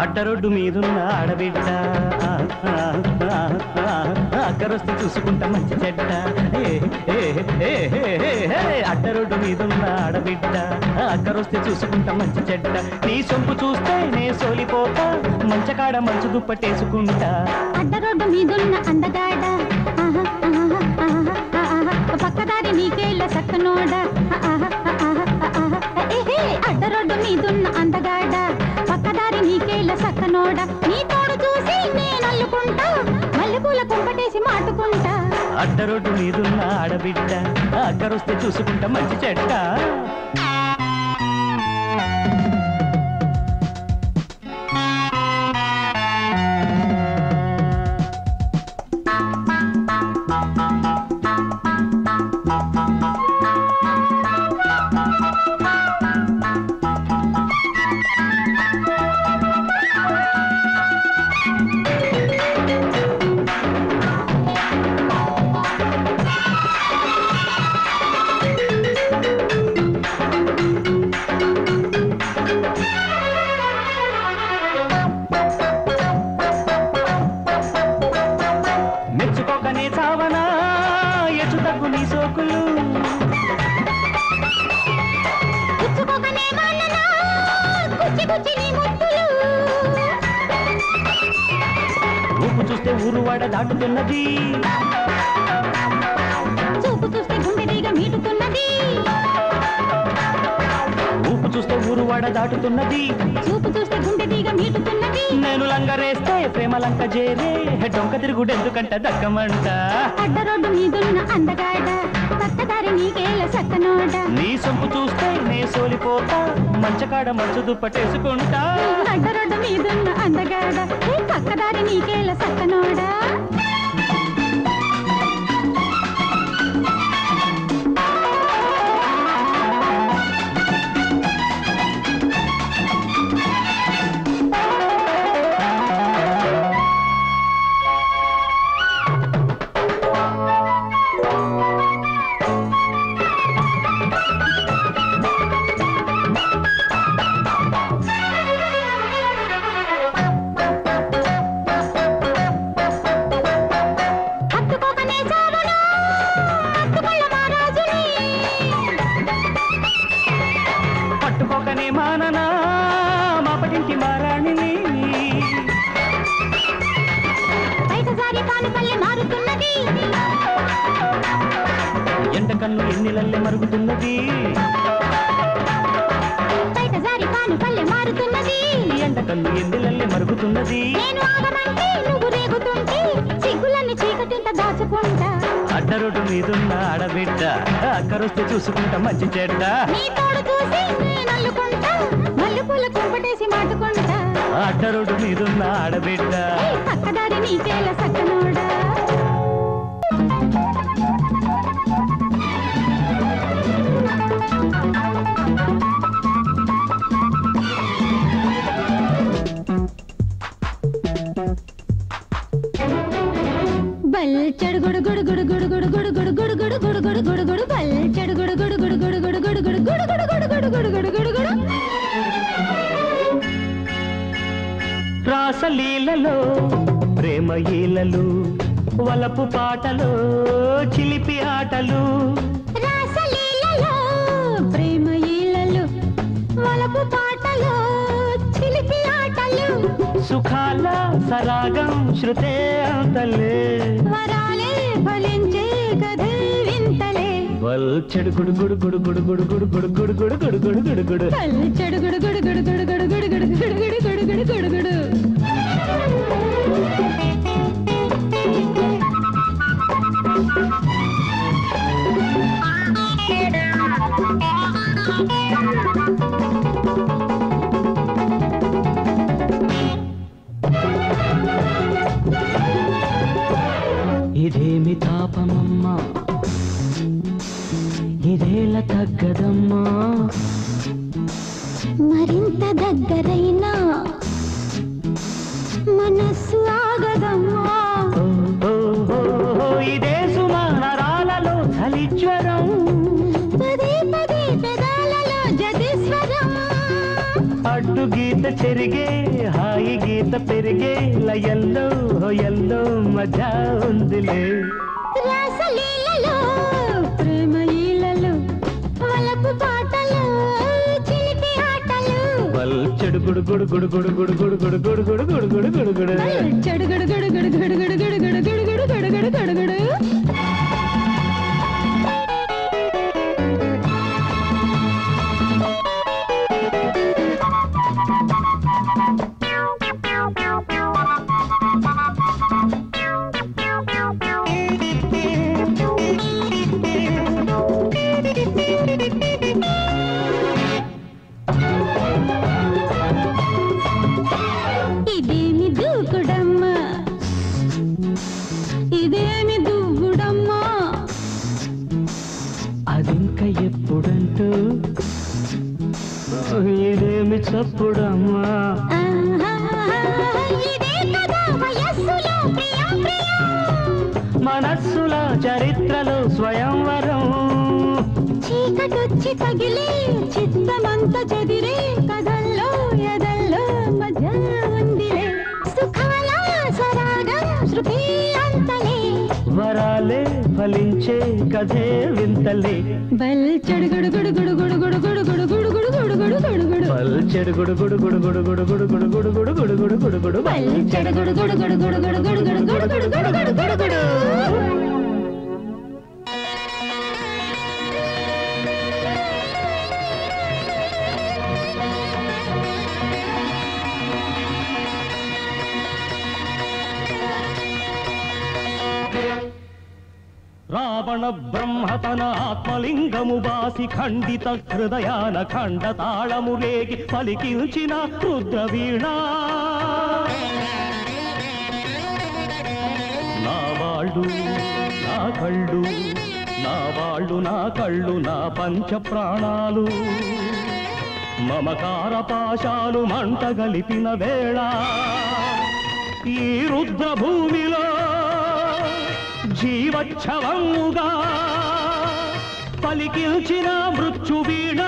అడ్డరోడ్డు మీదున్న ఆడబిడ్డ అక్కరొస్తే చూసుకుంటా మంచి చెడ్డ అడ్డరోడ్డు మీదున్న ఆడబిడ్డ అక్కరొస్తే చూసుకుంటా మంచి చెడ్డ నీ సొంపు చూస్తే నే సోలిపోతా మంచకాడ మంచు దుప్పటేసుకుంటా అడ్డరోడ్డు మీదున్న అందగాడ పక్కదారి నీకేళ్ళ సక్కనోడ అడ్డరోడ్డు మీదున్న అందగాడ పక్కదారి నీకేళ్ళ సక్కనోడ నీ తోడు చూసి నేను అల్లుకుంటా మల్లెపూల కుంపటేసి మాటుకుంటా అడ్డరోడ్డు మీదున్న ఆడబిడ్డ అక్కరొస్తే చూసుకుంటా మంచి చెడ్డ ఊపు చూస్తే ఊరువాడ దాటుతున్నది చూపు చూస్తే గుండెదిగా మీటుతున్నది ఊపు చూస్తే ఊరువాడ దాటుతున్నది చూపు చూస్తే గుండెదిగా మీటుతున్నది నేను లంగరేస్తే ప్రేమ లంక చేరే డొంక తిరుగుడు ఎందుకంట దక్కమంట అడ్డరోడ్డు మీదున్న అందగాడ పక్కదారి నీకేళ్ళ సక్కనోడ నీ సొంపు చూస్తే నే సోలిపోతా మంచకాడ మంచు దుప్పటేసుకుంటా అడ్డరోడ్డు మీదున్న అందగాడ పక్కదారి నీకేళ్ళ సక్కనోడ పట్టుకోకనే మాననా మాపటింటి మారాణిని బయట జారి కాని పల్లె మారుతున్నది ఎండ కన్ను ఎన్నిలల్లె మరుగుతున్నది బయట జారి కాని పల్లె మారుతున్నది ఎండ కన్ను ఎన్నిలల్లె మరుగుతున్నది నేను ఆగమంటే నువ్వు రేగుతుంటే సిగ్గులన్నీ చీకటింత దాచుకుంటా అడ్డరోడ్డు మీదున్న ఆడబిడ్డ అక్కరొస్తే చూసుకుంటా మంచి చెడ్డ నీ తోడు చూసి నేను అల్లుకుంటా మల్లెపూల కుంపటేసి మాటుకుంటా అడ్డరోడ్డు మీదున్న ఆడబిడ్డ పక్కదారి నీకేళ్ళ సక్కనోడా బల్ చెడుగుడు గుడు గుడు గుడు గుడు గుడు గుడు గుడు గుడు గుడు గుడు గుడు గుడు బల్ చెడుగుడు గుడు గుడు గుడు గుడు గుడు గుడు గుడు గుడు గుడు గుడు గుడు గుడు గుడు రాసలీలలో ప్రేమ ఈలలు వలపు పాటలు చిలిపి ఆటలు రాసలీలలో ప్రేమ ఈలలు వలపు పాటలు చిలిపి ఆటలు సుఖాల సరాగం శృతే అంతలే వరాలే ఫలించే కథే వింతలే బల్ చెడుగుడు గుడు గుడు గుడు గుడు గుడు గుడు గుడు గుడు గుడు గుడు గుడు గుడు బల్ చెడుగుడు గుడు గుడు గుడు గుడు గుడు గుడు గుడు గుడు గుడు గుడు గుడు గుడు ఇదేమి తాపమమ్మా ఇదేల తగ్గదమ్మా మరింత దగ్గరైనా మనస్సు ఆగదమ్మా ఇదే సుమారాలలో చలి జ్వరం పదే పదే పెదాలలో జదిస్వరం అడ్డు గీత చెరిగే హాయి కింద పెరిగే లయల్లో ఎల్లో మజా ఉందిలే రాసలీలలో ప్రేమ ఈలలు వలపు పాటలు చిలిపి ఆటలు చెడు గుడు గుడు గుడు గుడు గుడు గుడు గుడు గుడు గుడు గుడు గుడు గుడు గుడు చెడు గుడు గుడు గుడు గుడు గుడు గుడు గుడు గుడు గుడు గుడు గుడు గుడు ఇదేమి దూకుడమ్మా ఇదేమి దూకుడమ్మా అదింక ఎప్పుడంటూ ఇదేమి చప్పుడమ్మా ఇదే కదా వయస్సులో ప్రియం ప్రియం మనస్సుల చరిత్రలో స్వయంవరం చీకటొచ్చి తగిలి చిత్తమంత చెదిరే కథల్లో ఎదల్లో మజా ఉందిలే సుఖాల సరాగం శృతి అంతలే వరాలే ఫలించే కథే వింతలే బల్ చెడుగుడు గుడు గుడు గుడు గుడు గుడు గుడు గుడు గుడు గుడు గుడు గుడు గుడు బల్ చెడుగుడు గుడు గుడు గుడు గుడు గుడు గుడు గుడు గుడు గుడు గుడు గుడు గుడు బల్ చెడుగుడు గుడు గుడు గుడు గుడు గుడు గుడు గుడు గుడు గుడు గుడు గుడు రావణ బ్రహ్మ తన ఆత్మలింగము బాసి ఖండిత హృదయాన ఖండ తాళము రేగి పలికించిన రుద్రవీణ నా వాళ్ళు నా కళ్ళు నా వాళ్ళు నా కళ్ళు నా పంచ ప్రాణాలు మమకార పాశాలు మంట గలిపిన వేళ ఈ రుద్ర భూమిలో జీవచ్ఛవముగా పలికించిన మృత్యువీణ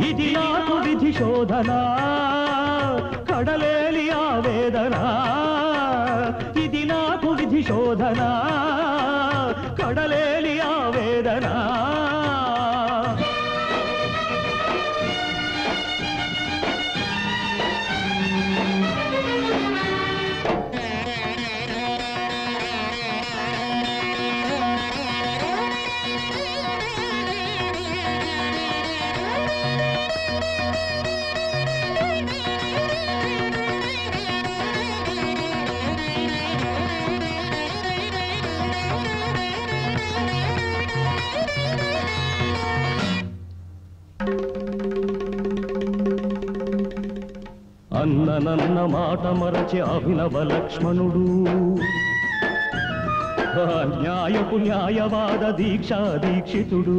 ఇది నాకు విధి శోధన కడలేలి ఆవేదన ఇది నాకు విధి శోధన కడలేలి ఆవేదన అన్ననన్న మాట మరచి అభినవ లక్ష్మణుడు న్యాయపు న్యాయవాద దీక్షా దీక్షితుడు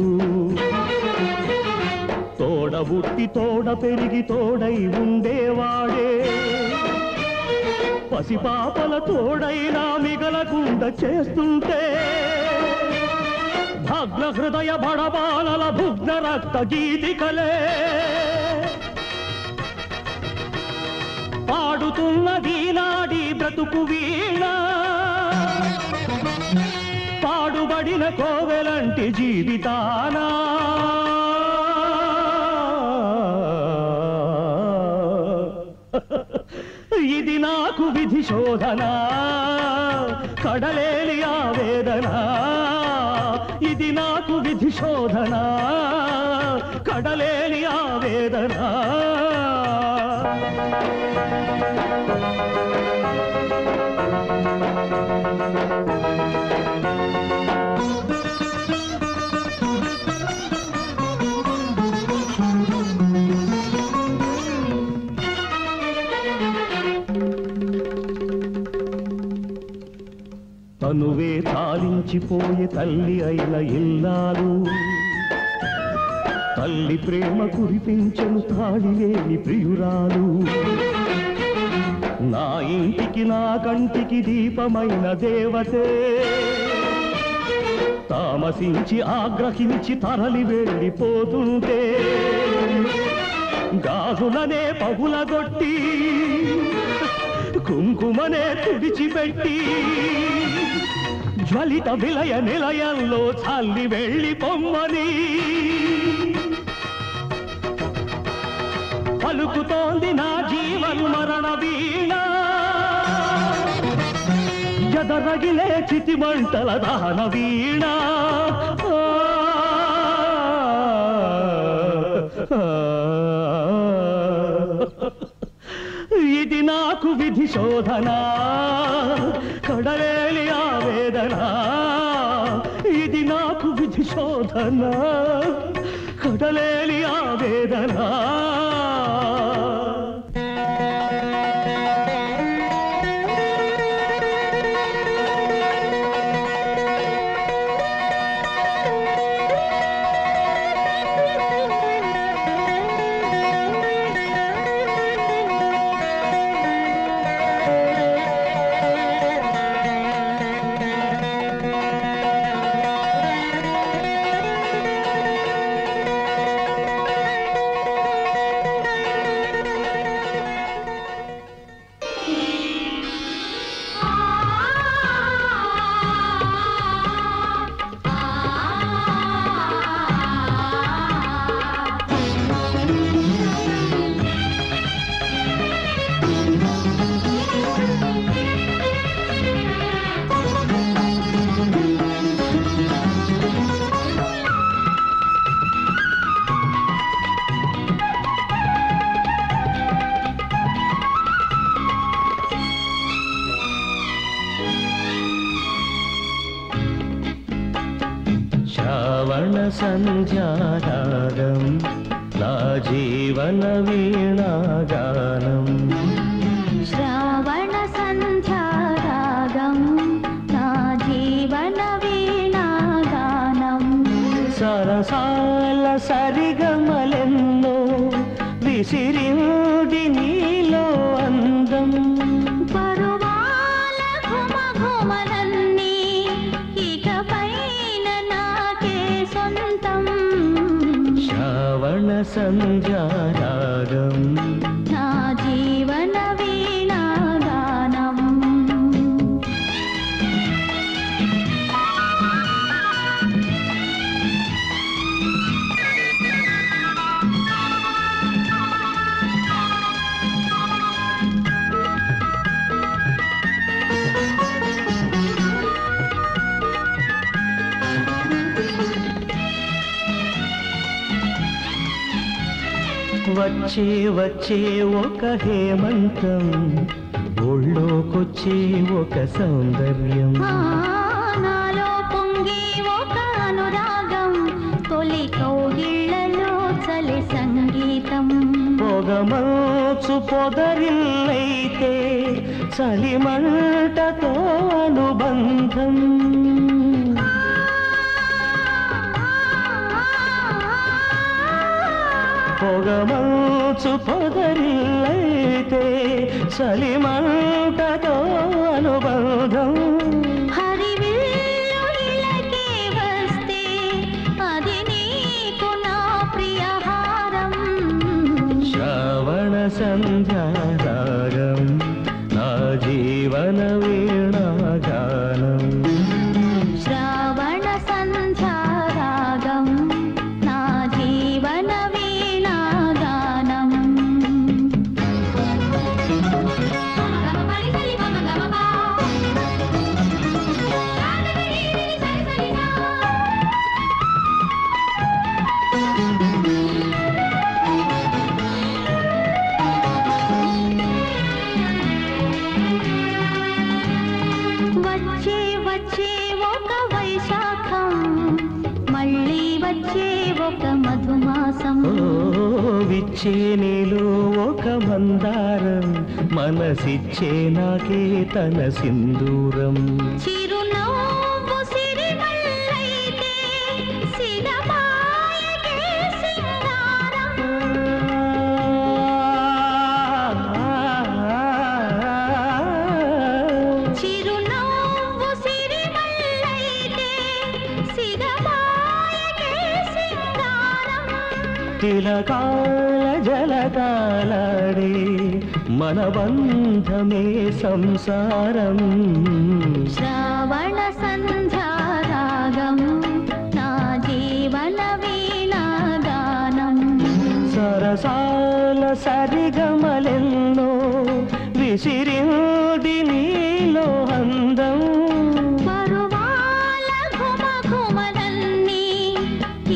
తోడ బుట్టి తోడ పెరిగి తోడై ఉండేవాడే పసిపాపల తోడైనా మిగలకుండా చేస్తుంటే భగ్న హృదయ బడబాలల భుగ్న రక్త గీతికలే పాడుతున్నది నాడి బ్రతుకు వీణ పాడుబడిన కోవెలంటి జీవితానా ఇది నాకు విధి శోధన కడలేలి ఆవేదన ఇది నాకు విధి శోధన కడలేలి ఆవేదన తనువే తాలించిపోయే తల్లి అయిన ఇల్లాలు తల్లి ప్రేమ కురిపించను తాళి లేని ప్రియురాలు నా ఇంటికి నా కంటికి దీపమైన దేవతే తామసించి ఆగ్రహించి తరలి వెళ్ళిపోతుంటే బారులనే పగులగొట్టి కుంకుమనే తుడిచిపెట్టి జ్వలిత విలయ నిలయంలో చల్లి వెళ్ళి పొమ్మని పలుకుతోంది నా జీవన్ మరణ వీణ ఎదరగిలే చితిమంటల దహన వీణ ఇది నాకు విధి శోధన కడలేలి ఆవేదన ఇది నాకు విధి శోధన కడలేలి ఆవేదన సంధ్యారాగం నా జీవన వీణాగానం శ్రావణ సంధ్యారాగం నా జీవన వీణాగానం సరసాల సరిగమలెన్నో విసిరింది నీలో అందం పరువాల ఘుమఘుమలన్నీ ఇకపైన నాకే సొంతం శ్రావణ సంధ్యారాగం నా జీవన వీణాగానం వచ్చే వచ్చే ఒక హేమంతం ఒళ్ళోకొచ్చే ఒక సౌందర్యం నాలో పొంగి ఒక అనురాగం తొలి కౌగిళ్ళలో చలి సంగీతం పొగమోచు పొదరిల్లైతే చలిమంటతో అనుబంధం పొగమోచు పొదరిల్లైతే చలిమంటతో అనుబంధం హరివిల్లు ఇళ్ళకే వస్తే అది నీకు నా ప్రియహారం శ్రావణ సంధ్యారాగం నా జీవన వీణాగానం శ్రావణ సంధ్యారాగం నా జీవన వీణాగానం వచ్చే వచ్చే ఒక వైశాఖం మళ్ళీ వచ్చే ఒక మధుమాసం విచ్చే నీలో ఒక మందారం మనసిచ్చే నాకే తన సింధూరం చిరునవ్వు సిరిమల్లైతే సిరమాయకే సింగారం చిరునవ్వు సిరిమల్లైతే సిరమాయకే సింగారం తిలకాల జలకాలాడే మన బంధమే సంసారం శ్రావణ సంధ్యారాగం నా జీవన వీణాగానం సరసాల సరిగమలెన్నో విసిరింది నీలో అందం మరువాల ఘుమఘుమలన్నీ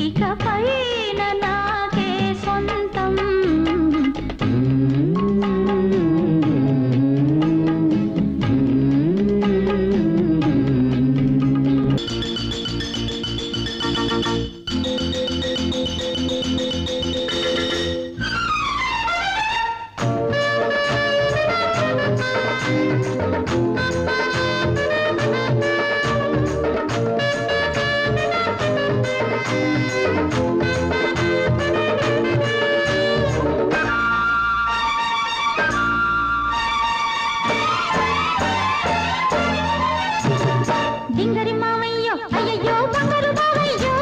ఇకపైన నాకే సొంతం డింగరి మావయ్యో అయ్యయ్యో బంగారు బావయ్యో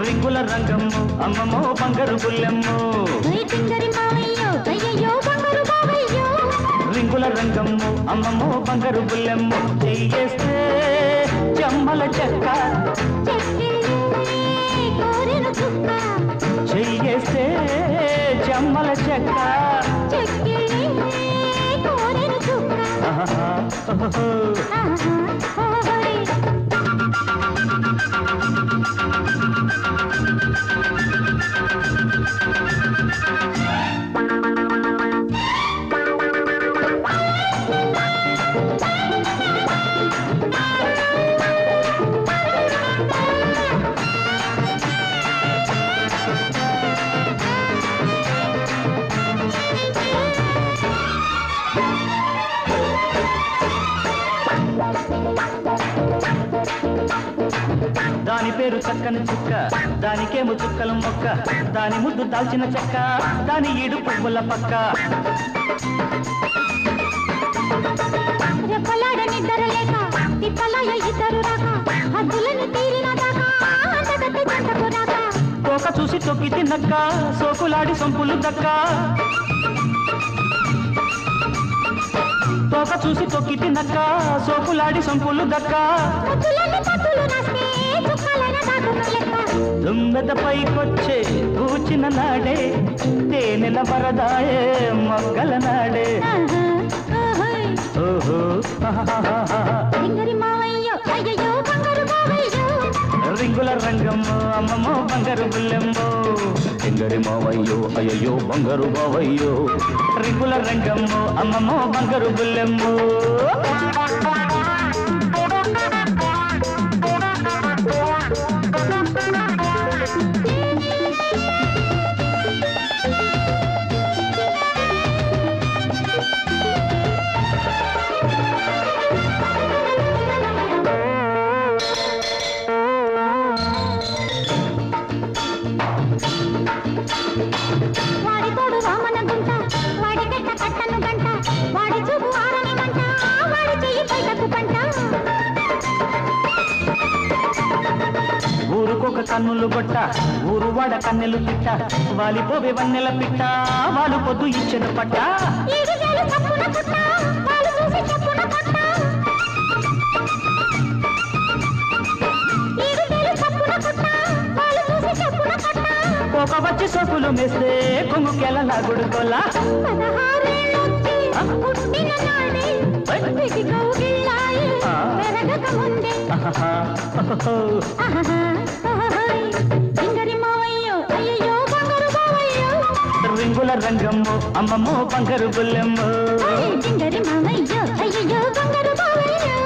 రింగుల రంగమ్ము అమ్మమ్మో బంగారు బుల్లెమ్మో డింగరి మావయ్యో అయ్యయ్యో బంగారు బావయ్యో రింగుల రంగమ్ము అమ్మమ్మో బంగారు బుల్లెమ్మో చెయ్యేస్తే చెమ్మల చెక్క చెక్కిళ్ళి కోరిన చుక్క చెయ్యేస్తే చెమ్మల చెక్క చెక్కిళ్ళి కోరిన చుక్క ఆహా, ఓహో. ఓహోయ్ దాని పేరు చక్కని చుక్క దానికేమో చుక్కలు మొక్క దాని ముద్దు దాల్చిన చెక్క దాని ఈడు పువ్వుల పక్క రెప్పలాడ నిద్ర లేక తిప్పలాయ ఇద్దరు రాక హద్దులను తీరిన దాకా అంతగట్టి జంటకు రాక తోక చూసి తొక్కి తిన్నక్క సోకులాడి సొంపులు దక్క తోక చూసి తొక్కి తిన్నక్క సోకులాడి సొంపులు దక్క ముద్దులను పట్టులు నాస్తే చుక్కలైన దాటును లెక్క దుమ్మెద పైకొచ్చే కూచిన నాడే తేనెల వరదాయే మొగ్గల నాడే ఆహా, ఓహోయ్ ఓహో ఆహాహాహా. డింగరి మావయ్యో అయ్యయ్యో బంగారు బావయ్యో రింగుల రంగమ్మో అమ్మమ్మో బంగారు బుల్లెమ్మో రింగరి మావయ్యో అయ్యయ్యో బంగారు బావయ్యో రింగుల రంగమ్మో అమ్మమ్మో బంగారు బుల్లెమ్మో వాడి తోడు వామన గుంట వాడి గట్ట కట్టను గంట వాడి చూపు ఆరని మంట వాడి చెయ్యి పైటకు పంట ఊరుకొక కన్నులు గొట్ట ఊరు వాడ కన్నెలు పిట్ట వాలిపోవే వన్నెల పిట్ట వాళ్ళు పొద్దు ఇచ్చిన పట్ట ఈడుగేలు చప్పున పుట్ట వాళ్ళు చూసి చెప్పున పట్ట ఈడుగేలు చప్పున పుట్ట వాళ్ళు చూసి చెప్పున పట్ట ఒక వచ్చి సోకులు మేస్తే కొంగుకెల గుడుకోలా 16 ఏళ్ళొచ్చి పుట్టిన నాడే పిటి కౌగిళ్ళాయి పెరగక ముందే ఆహాహా, ఓహో. ఆహాహా, ఓహోయ్ డింగరి మావయ్యో అయ్యయ్యో బంగారు బావయ్యో రింగుల రంగమ్మో అమ్మమ్మో బంగారు బుల్లెమ్మో డింగరి మావయ్యో అయ్యయ్యో బంగారు బావయ్యో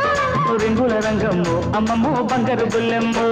రింగుల రంగమ్మో అమ్మమ్మో బంగారు బుల్లెమ్మో